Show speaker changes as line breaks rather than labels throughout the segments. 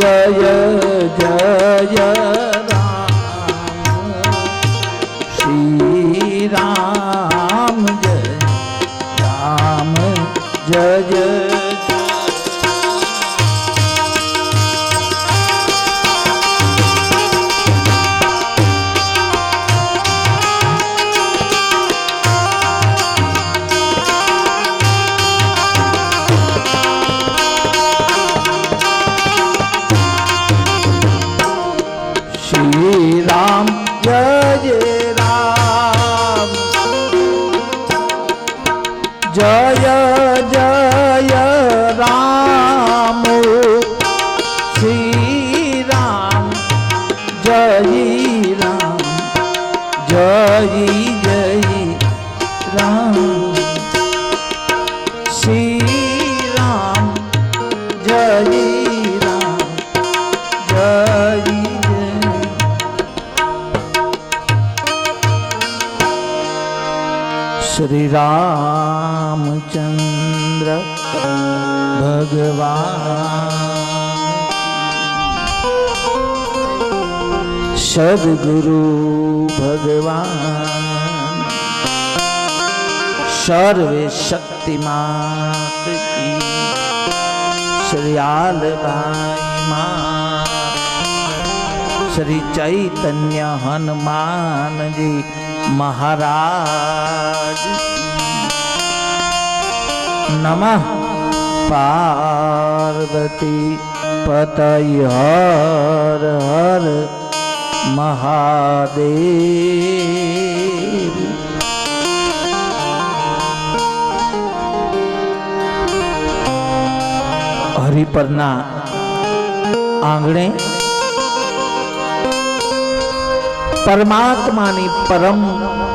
जय जय श्री राम जय जय श्री राम जय राम जय जय राम श्री राम जय राम जय जय राम श्री राम जय राम जय श्री रामचंद्र भगवान सद्गुरु भगवान सर्वे शक्तिमान की श्री आल भाई मां श्री चैतन्य हनुमान जी महाराज नमः पार्वती पतये हर हर महादेव। हरिपરના આંગણે પરમાત્માની પરમ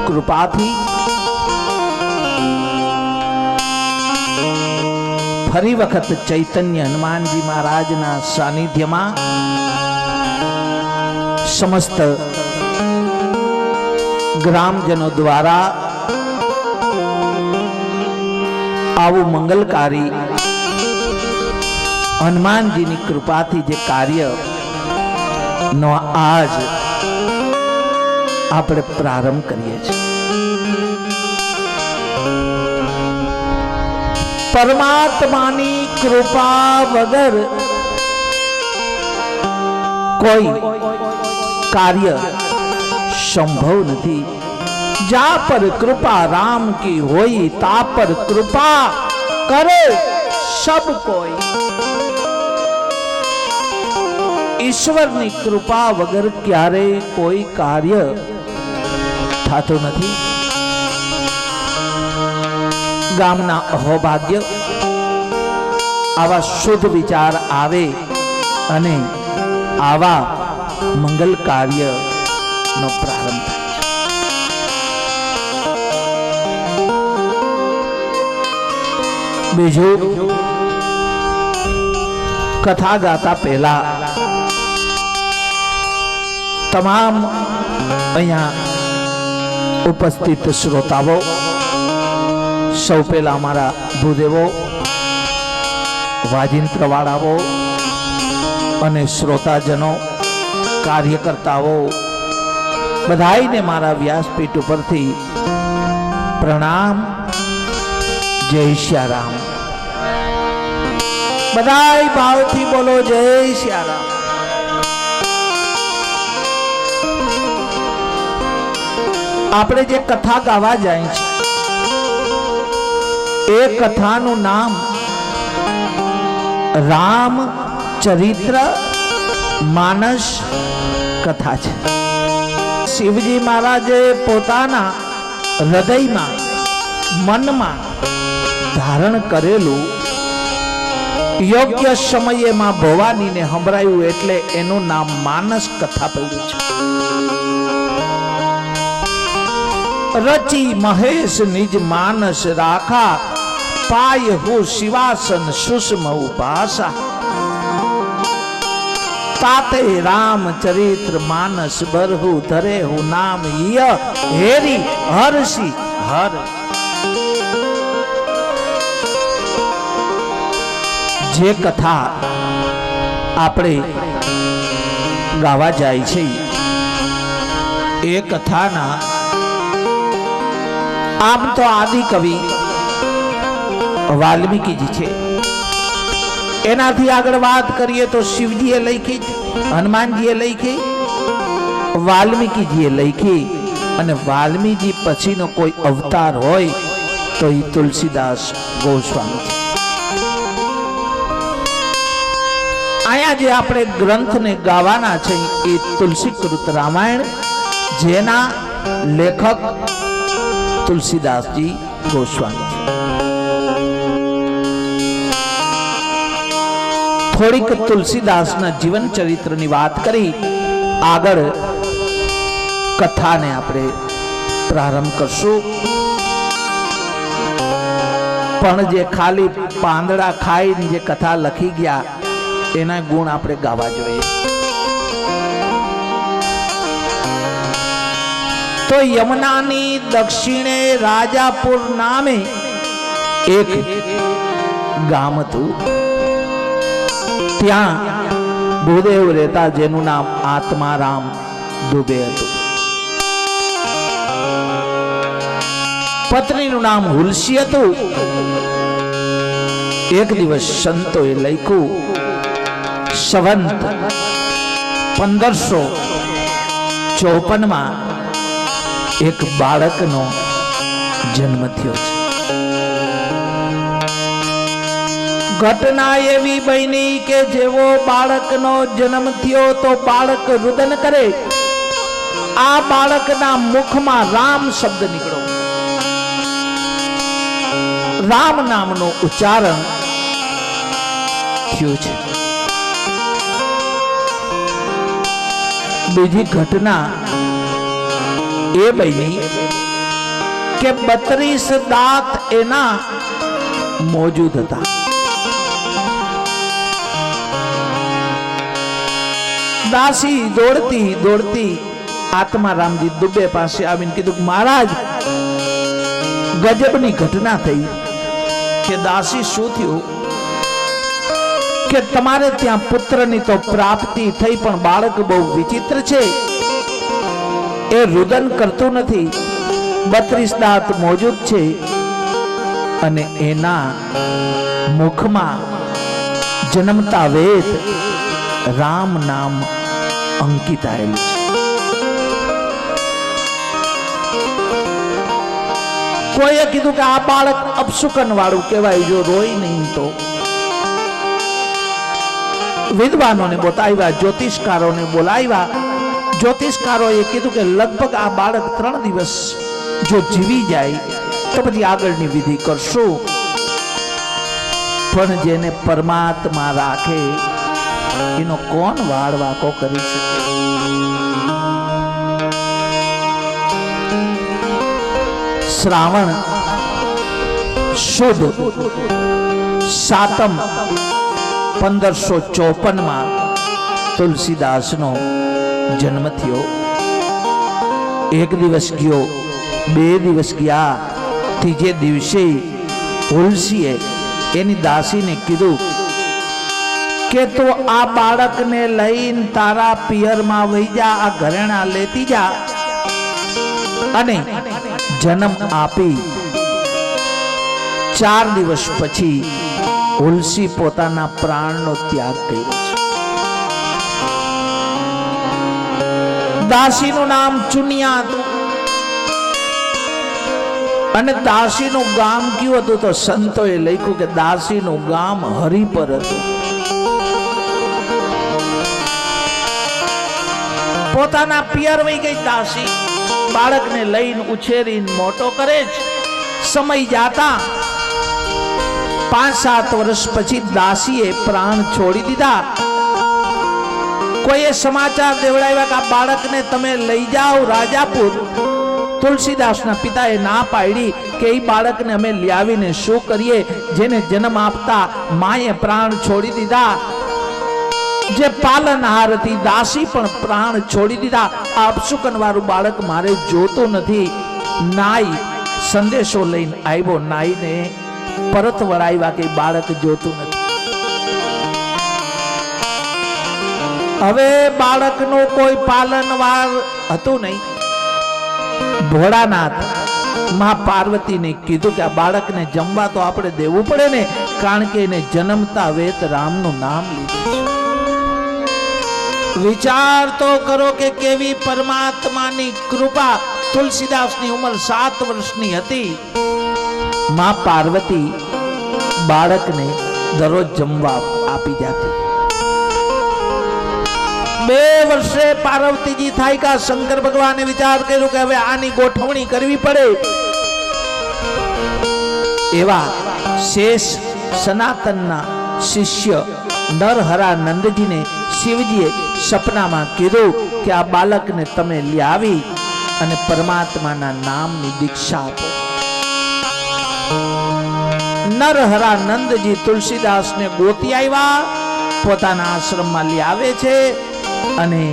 કૃપાથી ફરી વખત ચૈતન્ય હનુમાનજી મહારાજના સાનિધ્યમાં સમસ્ત ગ્રામજનો દ્વારા આવું મંગલકારી હનુમાનજીની કૃપાથી જે કાર્ય નો આજ આપણે પ્રારંભ કરીએ છીએ। પરમાત્માની કૃપા વગર કોઈ કાર્ય સંભવ નથી। જા પર કૃપા રામ की होई ता पर कृपा करे सब कोई। ઈશ્વરની કૃપા વગર ક્યારેય કોઈ કાર્ય થતું નથી। ગામના અહોભાગ્ય આવા શુદ્ધ વિચાર આવે અને આવા મંગલ કાર્યનો પ્રારંભ થાય છે। બીજું, કથા ગાતા પહેલા તમામ અહીંયા ઉપસ્થિત શ્રોતાઓ, સૌ પહેલા અમારા ભૂદેવો, વાજિંત્રવાળાઓ અને શ્રોતાજનો, કાર્યકર્તાઓ બધાઈને મારા વ્યાસપીઠ ઉપરથી પ્રણામ। જય શ્યારામ। બધાય ભાવથી બોલો જય શ્યારામ। આપણે જે કથા ગાવા જાય છે એ કથાનું નામ રામ ચરિત્ર માનસ કથા છે। શિવજી મહારાજે પોતાના હૃદયમાં મનમાં ધારણ કરેલું યોગ્ય સમયે માં ભવાનીને સંભળાયું એટલે એનું નામ માનસ કથા પડ્યું છે। रची महेश निज मानस राखा पाय हो शिवासन सुषम उपासा ताते राम चरित्र मानस बरहु धरे हु नाम य हेरी हर्षि हर। જે કથા આપણે ગાવા જાય છે એ કથાના આમ તો આદિ કવિ વાલ્મીકીજી છે. એનાથી આગળ વાત કરીએ તો શિવજીએ લખી, હનુમાનજીએ લખી, વાલ્મીકીજીએ લખી, અને વાલ્મીકી પછીનો કોઈ અવતાર હોય તો એ તુલસીદાસ ગોસ્વામી છે. અહીંયા જે આપણે ગ્રંથને ગાવાના છે એ તુલસીકૃત રામાયણ, જેના લેખક તુલસીદાસજી ગોસ્વામી છે. થોડીક તુલસીદાસના જીવન ચરિત્રની વાત કરી આગળ કથાને આપણે પ્રારંભ કરશું. પણ જે ખાલી પાંદડા ખાઈને જે કથા લખી ગયા એના ગુણ આપણે ગાવા જોઈએ. તો યમુનાની દક્ષિણે રાજાપુર નામે એક ગામ હતું. ત્યાં ભૂદેવ રહેતા, જેનું નામ આત્મારામ દુબે હતું. પત્નીનું નામ હુલસી હતું. એક દિવસ સંતોએ લખ્યું, સંવંત 1554 એક બાળકનો જન્મ થયો છે. ઘટના એવી બની કે જેવો બાળકનો જન્મ થયો તો બાળક રુદન કરે. આ બાળકના મુખમાં રામ શબ્દ નીકળ્યો. રામ નામનું ઉચ્ચારણ થયું છે. બીજી ઘટના એ બની કે 32 દાંત એના મોજૂદ હતા. દાસી દોડતી દોડતી આત્મારામજી દુબે પાસે આવીને કીધું, મહારાજ ગજબની ઘટના થઈ. કે દાસી શું થયું? કે તમારે ત્યાં પુત્રની તો પ્રાપ્તિ થઈ, પણ બાળક બહુ વિચિત્ર છે. એ રુદન કરતું નથી, 32 દાંત મોજૂદ છે, અને એના મુખમાં જન્મતા વેદ રામ નામ અંકિત આવેલું છે. કોઈએ કીધું કે આ બાળક અપશુકન વાળું કહેવાય, જો રોય નહીં તો. વિદ્વાનોને બોલાવ્યા, જ્યોતિષકારોને બોલાવ્યા. જ્યોતિષકારોએ કીધું કે લગભગ આ બાળક 3 દિવસ જો જીવી જાય તો પછી આગળની વિધિ કરશું. પણ જેને પરમાત્મા રાખે એનો કોણ વાળ વાકો કરી શકે? શ્રાવણ સુદ સાતમ 1554 તુલસીદાસનો જન્મ થયો. એક દિવસ ગયો, 2 દિવસ ગયા, ત્રીજે દિવસે હુલસીએ એની દાસીને કીધું કે તો આ બાળકને લઈને તારા પિયરમાં વહી જા, આ ઘરેણા લેતી જા અને જન્મ આપી. 4 દિવસ પછી હુલસી પોતાના પ્રાણનો ત્યાગ કર્યો છે. દાસીનું નામ ચુનિયા હતું અને દાસીનું ગામ કયું હતું? તો સંતોએ લખ્યું કે દાસીનું ગામ હરિપર હતું. પોતાના પિયર વહી ગઈ દાસી. બાળકને લઈને ઉછેરીને મોટો કરે છે. સમય જાતા 5-7 વર્ષ પછી દાસીએ પ્રાણ છોડી દીધા. કોઈએ સમાચાર દેવડાવ્યા કે આ બાળકને તમે લઈ જાઓ રાજાપુર. તુલસીદાસના પિતાએ ના પાડી કે એ બાળકને અમે લાવીને શું કરીએ, જેને જન્મ આપતા માએ પ્રાણ છોડી દીધા. જે પાલનહાર હતી દાસી પણ પ્રાણ છોડી દીધા. આ અપશુકન વાળું બાળક મારે જોતું નથી. નાઈ સંદેશો લઈને આવ્યો, નાઈને પરત વળાવ્યા કે બાળક જોતું નથી. હવે બાળકનું કોઈ પાલનવાર હતું નહીં. ભોળાનાથ માં પાર્વતીને કીધું કે આ બાળકને જમવા તો આપણે દેવું પડે ને, કારણ કે એને જન્મતા વેત રામનું નામ લીધું છે. વિચાર તો કરો કે કેવી પરમાત્માની કૃપા. તુલસીદાસની ઉંમર 7 વર્ષની હતી. માં પાર્વતી બાળકને દરરોજ જમવા આપી જતી. 2 વર્ષે પાર્વતીજી થાય કે શંકર ભગવાને વિચાર કર્યો કે હવે આની ગોઠવણી કરવી પડે. એવા શેષ સનાતનના શિષ્ય નરહરાનંદજીને શિવજીએ સપનામાં કીધું કે આ બાળકને તમે લાવી અને પરમાત્માના નામની દીક્ષા આપો. નરહરાનંદજી તુલસીદાસને ગોતી આવ્યા, પોતાના આશ્રમમાં લાવે છે અને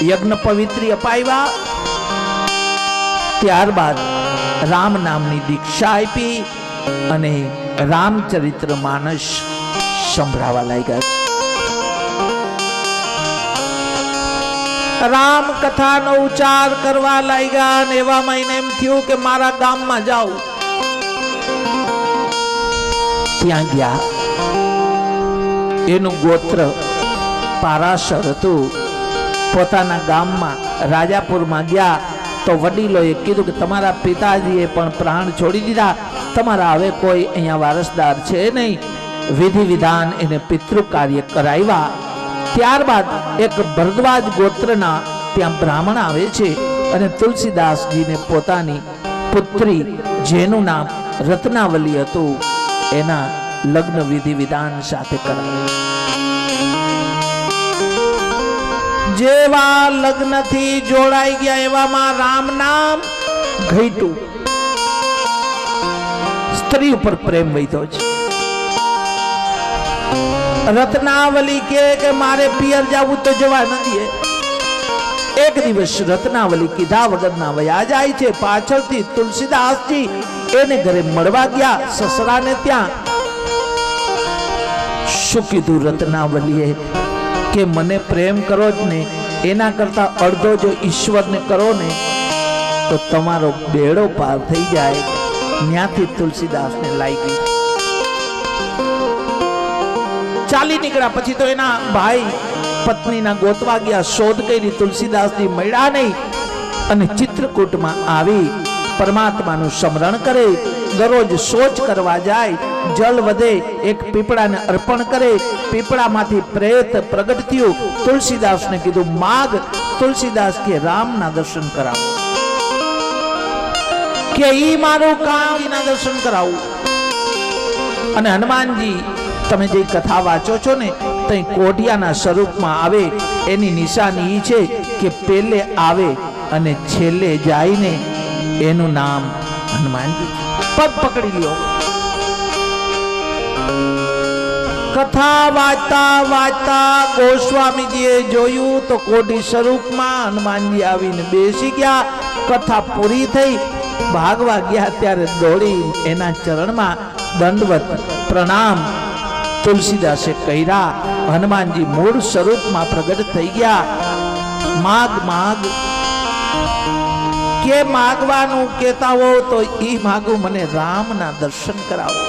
યજ્ઞ પવિત્રી અપાવ્યા. ત્યારબાદ રામ નામની દીક્ષા આપી અને રામચરિત્ર માનસ સંભળાવા લાગ્યા. રામ કથાનો ઉચ્ચાર કરવા લાગ્યા અને એવામાં એને એમ થયું કે મારા ગામમાં જાઉં. ત્યાં ગયા. એનું ગોત્ર પારાશર હતું. પોતાના ગામમાં રાજાપુરમાં ગયા તો વડીલોએ કીધું કે તમારા પિતાજીએ પણ પ્રાણ છોડી દીધા, તમારા હવે કોઈ અહીંયા વારસદાર છે નહીં. વિધિ વિધાન એને પિતૃ કાર્ય કરાવ્યા. ત્યારબાદ એક ભરદ્વાજ ગોત્રના ત્યાં બ્રાહ્મણ આવે છે અને તુલસીદાસજીને પોતાની પુત્રી જેનું નામ રત્નાવલી હતું એના લગ્ન વિધિ વિધાન સાથે કરાવે. જેવા લગ્નથી જોડાઈ ગયા એવામાં રામ નામ ઘટ્યું. સ્ત્રી ઉપર પ્રેમ વધ્યો છે. રત્નાવલી કે મારે પિયર જવું તો જવા નથી. એક દિવસ રત્નાવલી કીધા વગરના વયા જાય છે. પાછળથી તુલસીદાસજી એને ઘરે મળવા ગયા સસરાને ત્યાં. શું કીધું રત્નાવલીએ કે મને પ્રેમ કરો જ ને, એના કરતા અડધો જો ઈશ્વરને કરો ને તો તમારો બેડો પાર થઈ જાય. ત્યાંથી તુલસીદાસને લાગી. ચાલી નીકળ્યા. પછી તો એના ભાઈ પત્નીના ગોતવા ગયા, શોધ કરી. તુલસીદાસજી મળ્યા નહીં અને ચિત્રકૂટમાં આવી પરમાત્માનું સ્મરણ કરે. દરરોજ શૌચ કરવા જાય, જલ વધે, એક પીપળાને અર્પણ કરે. પીપળામાંથી પ્રેત પ્રગટ થયું. તુલસીદાસને કીધું માગ. તુલસીદાસ કે રામના દર્શન કરાવો, કે ઈ મારું કામ ના દર્શન કરાવું. અને હનુમાનજી તમે જે કથા વાંચો છો ને તો કોઢિયાના સ્વરૂપમાં આવે. એની નિશાની એ છે કે પેલે આવે અને છેલ્લે જાય ને એનું નામ હનુમાનજી. પગ પકડી લ્યો. કથા વાંચતા વાંચતા ગોસ્વામીજીએ જોયું તો કોઢી સ્વરૂપમાં હનુમાનજી આવીને બેસી ગયા. કથા પૂરી થઈ, ભાગવા ગયા ત્યારે દોડી એના ચરણમાં દંડવત પ્રણામ તુલસીદાસે કર્યા. હનુમાનજી મૂળ સ્વરૂપમાં પ્રગટ થઈ ગયા. માગ માગ કે માગવાનું કહેતા હો તો ઈ માગું, મને રામના દર્શન કરાવો.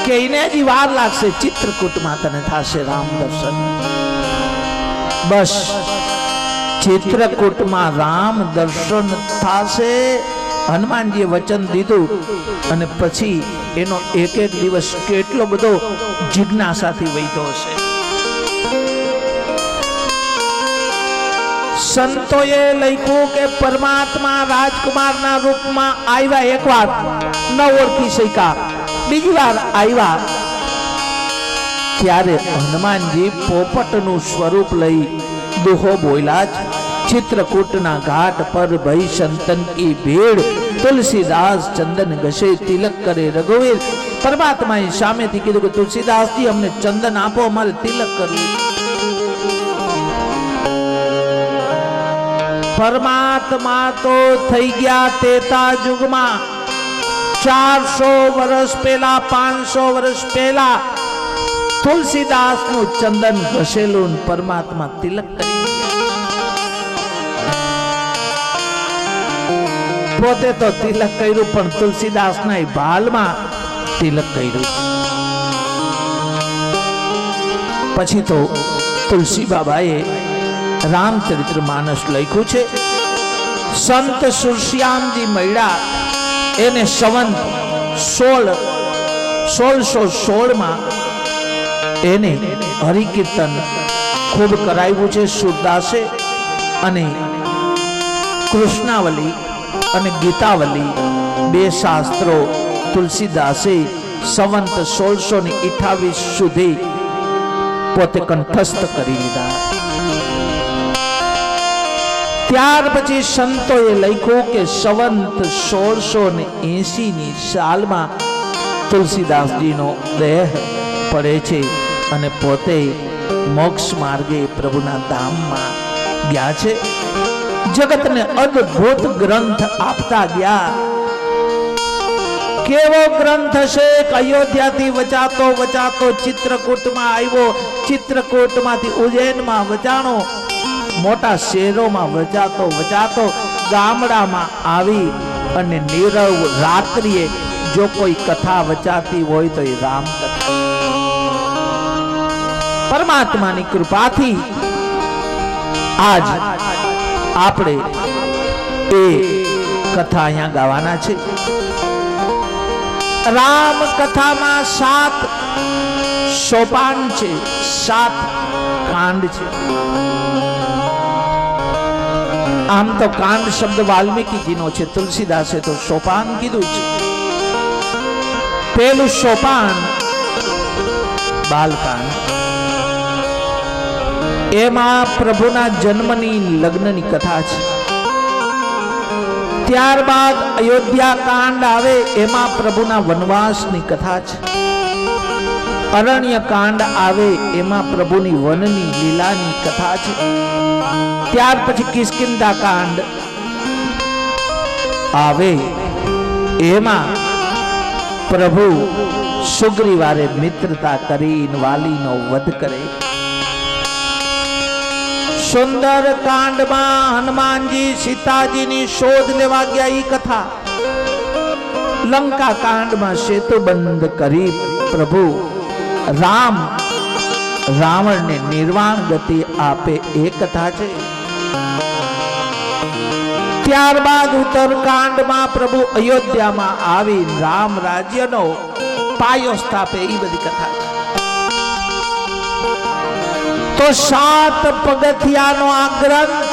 કે એને હજી વાર લાગશે, ચિત્રકૂટમાં તને થશે રામ દર્શન. બસ ચિત્રકૂટમાં રામ દર્શન થશે. હનુમાનજીએ વચન દીધું અને પછી એનો એક એક દિવસ કેટલો બધો જિજ્ઞાસાથી વહીતો હશે. સંતોએ લખ્યું કે પરમાત્મા રાજકુમારના રૂપમાં આવ્યા. એક વાર ન ઓળખી શક્યા, બીજી વાર આવ્યા ત્યારે હનુમાનજી પોપટનું સ્વરૂપ લઈ દુહો બોલ્યા છે. चित्रकूटना घाट पर भई संतन की भीड़, तुलसीदास चंदन घसे तिलक करे रघुवीर. परमात्माए सामेथी कीधुं के तुलसीदास जी अमने चंदन आपो, अमारे तिलक करवुं. परमात्मा तो थई गया तेता युगमां 400 वर्ष पहला 500 वर्ष पहला તુલસીદાસ નું ચંદન ઘસેલું પરમાત્મા તિલક કરી પોતે તો તિલક કર્યું પણ તુલસીદાસ ના ભાલમાં તિલક કર્યું. પછી તો તુલસી બાબાએ રામચરિત્ર માનસ લખ્યું છે. સંત સુરશ્યામજી મળ્યા એને સંવંત 1616 માં એને હરિકીર્તન ખૂબ કરાવ્યું છે સુરદાસે. અને કૃષ્ણાવલી અને ગીતાવલી બે શાસ્ત્રો તુલસીદાસે સંવંત 1628 સુધી પોતે કંઠસ્થ કરી લીધા. ત્યાર પછી સંતોએ લખ્યું કે સંવંત 1680 ની સાલમાં તુલસીદાસજીનો દેહ પડે છે અને પોતે મોક્ષ માર્ગે પ્રભુના ધામમાં ગયા છે. જગતને અદ્ભુત ગ્રંથ આપતા ગયા. કેવો ગ્રંથ છે? અયોધ્યાથી વચાતો વચાતો ચિત્રકૂટમાં આવ્યો, ચિત્રકૂટમાંથી ઉજ્જૈનમાં વચાણો, મોટા શહેરોમાં વચાતો વચાતો ગામડામાં આવી અને નીરવ રાત્રિએ જો કોઈ કથા વચાતી હોય તો એ રામ કથા. પરમાત્માની કૃપાથી આજ આપણે એ કથા અહીંયા ગાવાના છે. રામ કથામાં 7 સોપાન છે, 7 કાંડ છે. આમ તો કાંડ શબ્દ વાલ્મીકીજીનો છે, તુલસીદાસે તો સોપાન કીધું છે. પહેલું સોપાન બાલકાંડ. એમાં પ્રભુના જન્મની લગ્નની કથા છે. ત્યારબાદ અયોધ્યા કાંડ આવે, એમાં પ્રભુના વનવાસની કથા છે. અરણ્ય કાંડ આવે, એમાં પ્રભુની વનની લીલાની કથા છે. ત્યાર પછી કિષ્કિંધા કાંડ આવે, એમાં પ્રભુ સુગ્રીવારે મિત્રતા કરીને વાલીનો વધ કરે. સુંદર કાંડમાં હનુમાનજી સીતાજીની શોધ લેવા ગયા એ કથા. લંકા કાંડમાં સેતુબંધ કરી પ્રભુ રામ રાવણને નિર્વાણ ગતિ આપે એ કથા છે. ત્યારબાદ ઉત્તરકાંડમાં પ્રભુ અયોધ્યામાં આવી રામ રાજ્યનો પાયો સ્થાપે એ બધી કથા છે. તો 7 પગથિયાનો આ ગ્રંથ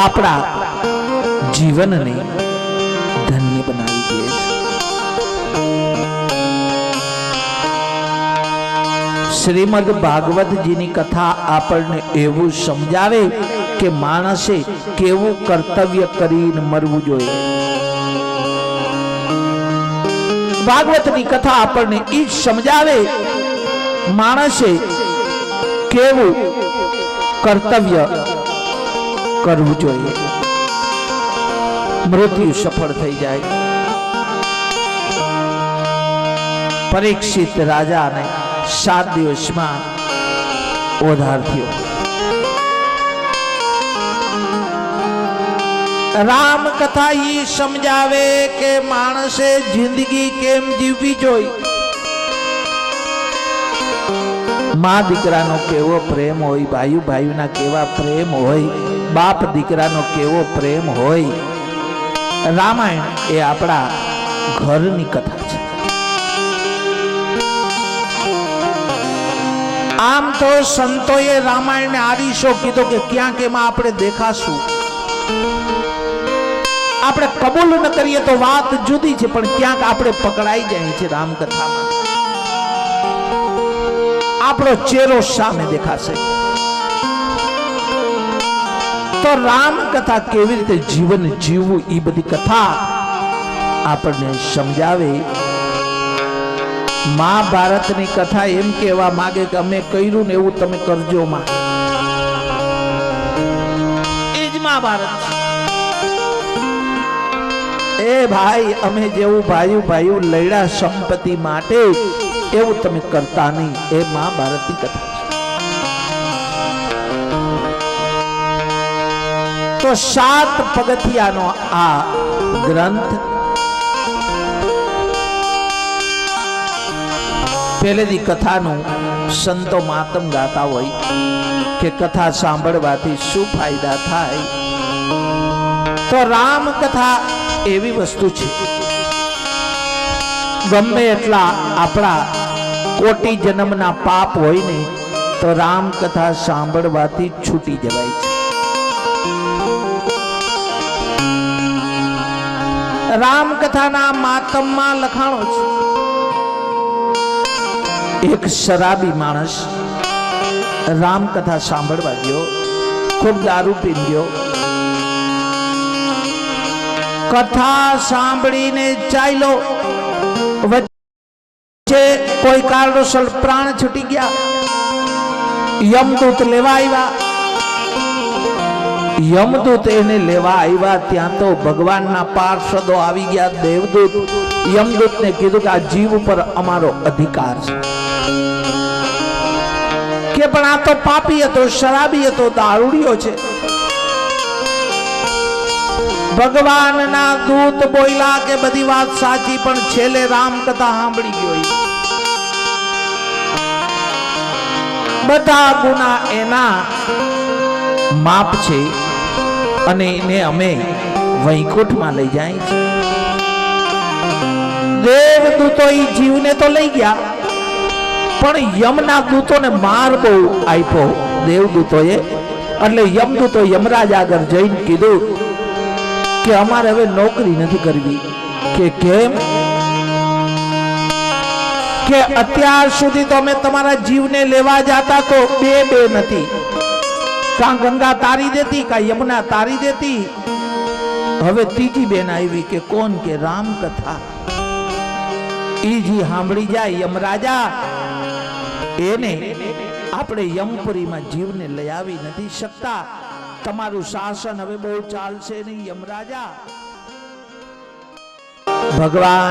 આપણા જીવનને ધન્ય બનાવી દે છે. શ્રીમદ ભાગવતજીની કથા આપણને એવું સમજાવે કે માણસે કેવું કર્તવ્ય કરીને મરવું જોઈએ. ભાગવતની કથા આપણને એ જ સમજાવે માણસે કેવું કર્તવ્ય કરવું જોઈએ. મૃત્યુ સફળ થઈ જાય. પરીક્ષિત રાજાને 7 દિવસમાં ઓધાર થયો. રામ કથા ઈ સમજાવે કે માણસે જિંદગી કેમ જીવવી જોઈએ. મા દીકરાનો કેવો પ્રેમ હોય, ભાઈ ભાઈના કેવા પ્રેમ હોય, બાપ દીકરાનો કેવો પ્રેમ હોય. રામાયણ એ આપણા ઘરની કથા છે. આમ તો સંતોએ રામાયણને આરીશો કીધો કે ક્યાંક એમાં આપણે દેખાશું. આપણે કબૂલ ન કરીએ તો વાત જુદી છે, પણ ક્યાંક આપણે પકડાઈ જાય છે. રામકથામાં આપણો ચહેરો સામે દેખાશે. તો રામકથા કેવી રીતે જીવન જીવવું એ બધી કથા આપણને સમજાવે. મહાભારતની કથા એમ કહેવા માંગે કે અમે કર્યું ને એવું તમે કરજો માં. એ જ મહાભારત. એ ભાઈ અમે જેવું ભાઈઓ ભાઈઓ લડ્યા સંપત્તિ માટે એવું તમે કરતા નહીં. એ મહાભારતની કથા છે. તો 7 પગથિયાનો આ ગ્રંથ પહેલેથી કથાનું સંતો માતમ ગાતા હોય કે કથા સાંભળવાથી શું ફાયદા થાય. તો રામ કથા એવી વસ્તુ છે, ગમે એટલા આપણા કોટી જન્મના પાપ હોય ને તો રામ કથા સાંભળવાથી છૂટી જવાય છે. રામ કથાના માતમમાં લખાણો છે, એક શરાબી માણસ રામ કથા સાંભળવા ગયો, ખૂબ દારૂ પી ગયો, કથા સાંભળીને ચાલ્યો, વચ્ચે કોઈ કારણોસર પ્રાણ છૂટી ગયા. યમદૂત લેવા આવ્યા. યમદૂત એને લેવા આવ્યા ત્યાં તો ભગવાનના પાર્ષદો આવી ગયા. દેવદૂત યમદૂતને કીધું કે આ જીવ ઉપર અમારો અધિકાર છે, કે પણ આ તો પાપી હતો, શરાબી હતો, દારૂડિયો છે. ભગવાનના દૂત બોલ્યા કે બધી વાત સાચી, પણ છેલ્લે રામ કથા સાંભળી ગયો. બધા ગુના એના માપ છે અને એને અમે વૈકુંઠમાં લઈ જાય છે. દેવદૂતો એ જીવને તો લઈ ગયા, પણ યમના દૂતોને માર બહુ આપ્યો દેવદૂતોએ. એટલે યમદૂતો યમરાજ આગળ જઈને કીધું કે અમારે હવે નોકરી નથી કરવી. કે કેમ? કે અત્યાર સુધી તો અમે તમારા જીવને લેવા જતા તો બે નથી, કાં ગંગા તારી દેતી કાં યમુના તારી દેતી. હવે ત્રીજી બેન આવી કે કોણ? કે રામ કથા. ઈજી સાંભળી જાય યમરાજા, એને આપણે યમપુરીમાં જીવને લઈ આવી નથી શકતા. તમારું શાસન હવે બહુ ચાલશે નહીં યમરાજા. ભગવાન